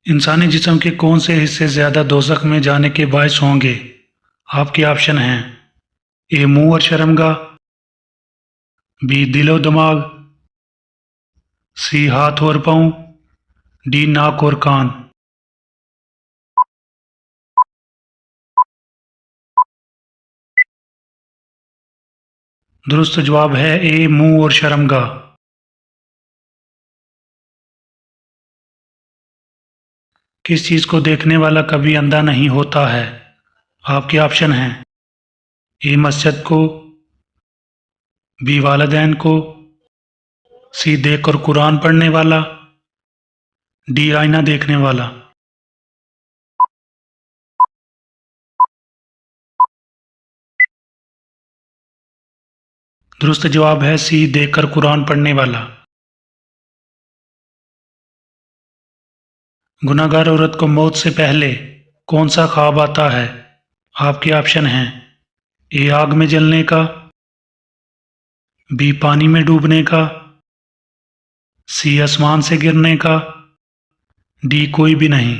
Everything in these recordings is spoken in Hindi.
इंसानी जिस्म के कौन से हिस्से ज़्यादा दोज़ख में जाने के बायस होंगे? आपके ऑप्शन हैं: ए मुंह और शर्मगाह, बी दिलो दिमाग, सी हाथ और पाँव, डी नाक और कान। दुरुस्त जवाब है ए मुंह और शर्मगाह। किस चीज़ को देखने वाला कभी अंधा नहीं होता है? आपके ऑप्शन हैं: ए मस्जिद को, बी वालिदैन को, सी देख कर कुरान पढ़ने वाला, डी आईना देखने वाला। दुरुस्त जवाब है सी देखकर कुरान पढ़ने वाला। गुनाहगार औरत को मौत से पहले कौन सा ख्वाब आता है? आपके ऑप्शन हैं: ए आग में जलने का, बी पानी में डूबने का, सी आसमान से गिरने का, डी कोई भी नहीं।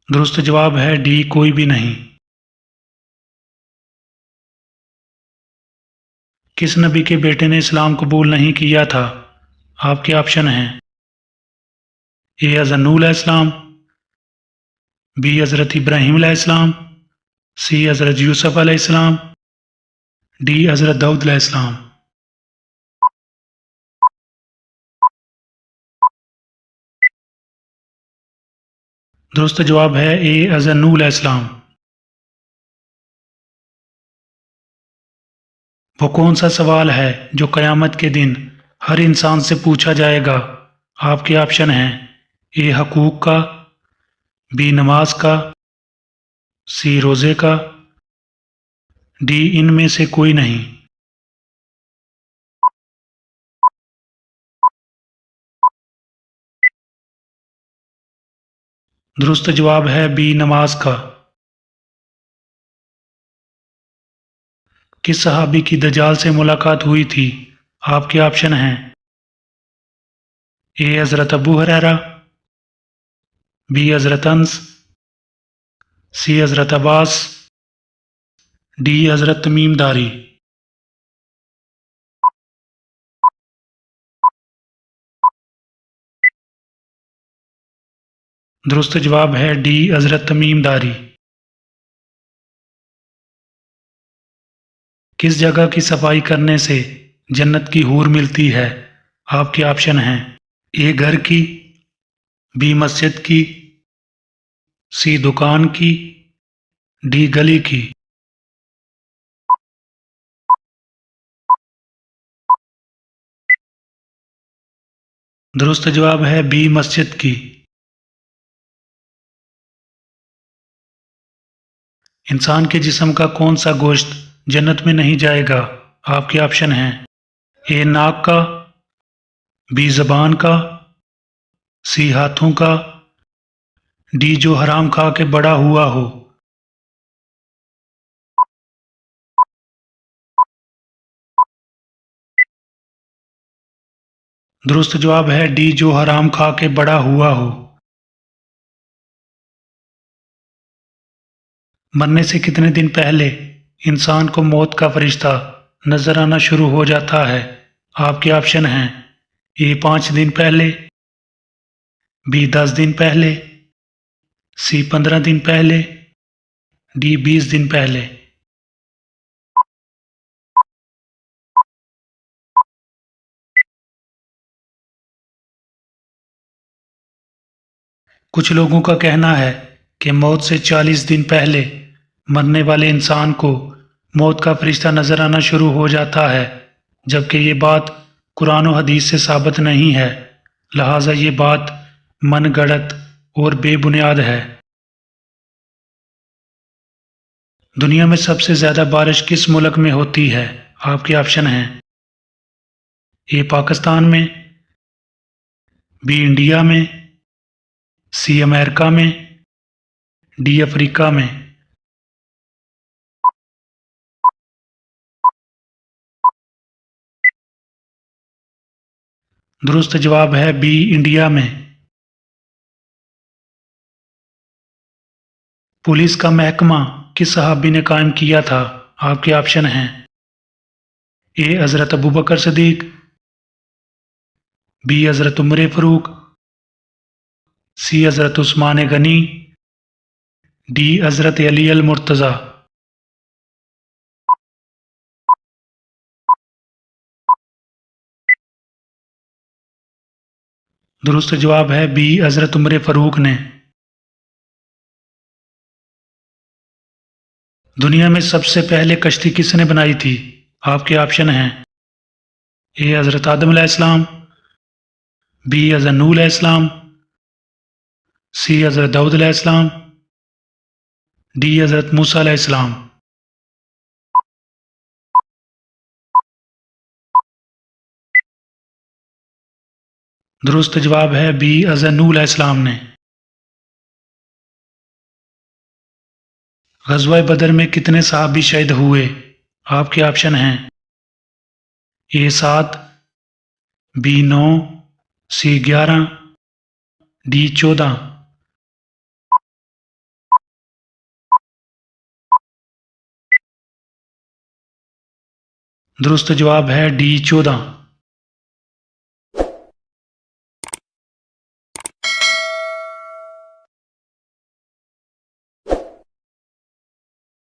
दुरुस्त जवाब है डी कोई भी नहीं। किस नबी के बेटे ने इस्लाम कबूल नहीं किया था? आपके ऑप्शन हैं: ए हज़रत नूह अलैहिस्सलाम, बी हज़रत इब्राहीम अलैहिस्सलाम, सी हज़रत यूसुफ अलैहिस्सलाम, डी हज़रत दाऊद अलैहिस्सलाम। दुरुस्त जवाब है ए हज़रत नूह अलैहिस्सलाम। वो कौन सा सवाल है जो क़यामत के दिन हर इंसान से पूछा जाएगा? आपके ऑप्शन हैं: ए हकूक़ का, बी नमाज का, सी रोज़े का, डी इनमें से कोई नहीं। दुरुस्त जवाब है बी नमाज का। किस सहाबी की दज्जाल से मुलाकात हुई थी? आपके ऑप्शन हैं: ए हज़रत अबू हुरैरा, बी हज़रत अनस, सी हज़रत अब्बास, डी हज़रत तमीम दारी। दुरुस्त जवाब है डी हज़रत तमीम दारी। किस जगह की सफाई करने से जन्नत की हूर मिलती है? आपके ऑप्शन हैं: ए घर की, बी मस्जिद की, सी दुकान की, डी गली की। दुरुस्त जवाब है बी मस्जिद की। इंसान के जिस्म का कौन सा गोश्त जन्नत में नहीं जाएगा? आपके ऑप्शन हैं: ए नाक का, बी ज़बान का, सी हाथों का, डी जो हराम खा के बड़ा हुआ हो। दुरुस्त जवाब है डी जो हराम खा के बड़ा हुआ हो। मरने से कितने दिन पहले इंसान को मौत का फरिश्ता नजर आना शुरू हो जाता है? आपके ऑप्शन हैं: ए 5 दिन पहले, बी 10 दिन पहले, सी 15 दिन पहले, डी 20 दिन पहले। कुछ लोगों का कहना है कि मौत से 40 दिन पहले मरने वाले इंसान को मौत का फरिश्ता नजर आना शुरू हो जाता है, जबकि ये बात कुरान और हदीस से साबित नहीं है। लिहाजा ये बात मनगढ़ंत और बेबुनियाद है। दुनिया में सबसे ज़्यादा बारिश किस मुल्क में होती है? आपके ऑप्शन हैं: ए पाकिस्तान में, बी इंडिया में, सी अमेरिका में, डी अफ्रीका में। दुरुस्त जवाब है बी, इंडिया में। पुलिस का महकमा किस सहाबी ने कायम किया था? आपके ऑप्शन हैं ए हज़रत अबू बकर सिद्दीक, बी हज़रत उमर फ़ारूक, सी हज़रत उस्मान गनी, डी हज़रत अली अल मुर्तज़ा। दुरुस्त जवाब है बी, हज़रत उमर फ़ारूक ने। दुनिया में सबसे पहले कश्ती किसने बनाई थी? आपके ऑप्शन हैं ए हज़रत आदम अलैहिस्सलाम, बी हज़रत नूह अलैहिस्सलाम, सी हज़रत दाऊद अलैहिस्सलाम, डी हज़रत मूसा अलैहिस्सलाम। दुरुस्त जवाब है बी, हज़रत नूह अलैहिस्सलाम ने। ग़ज़वा बदर में कितने सहाबी शहीद हुए? आपके ऑप्शन हैं ए 7, बी 9, सी 11, डी 14। दुरुस्त जवाब है डी 14।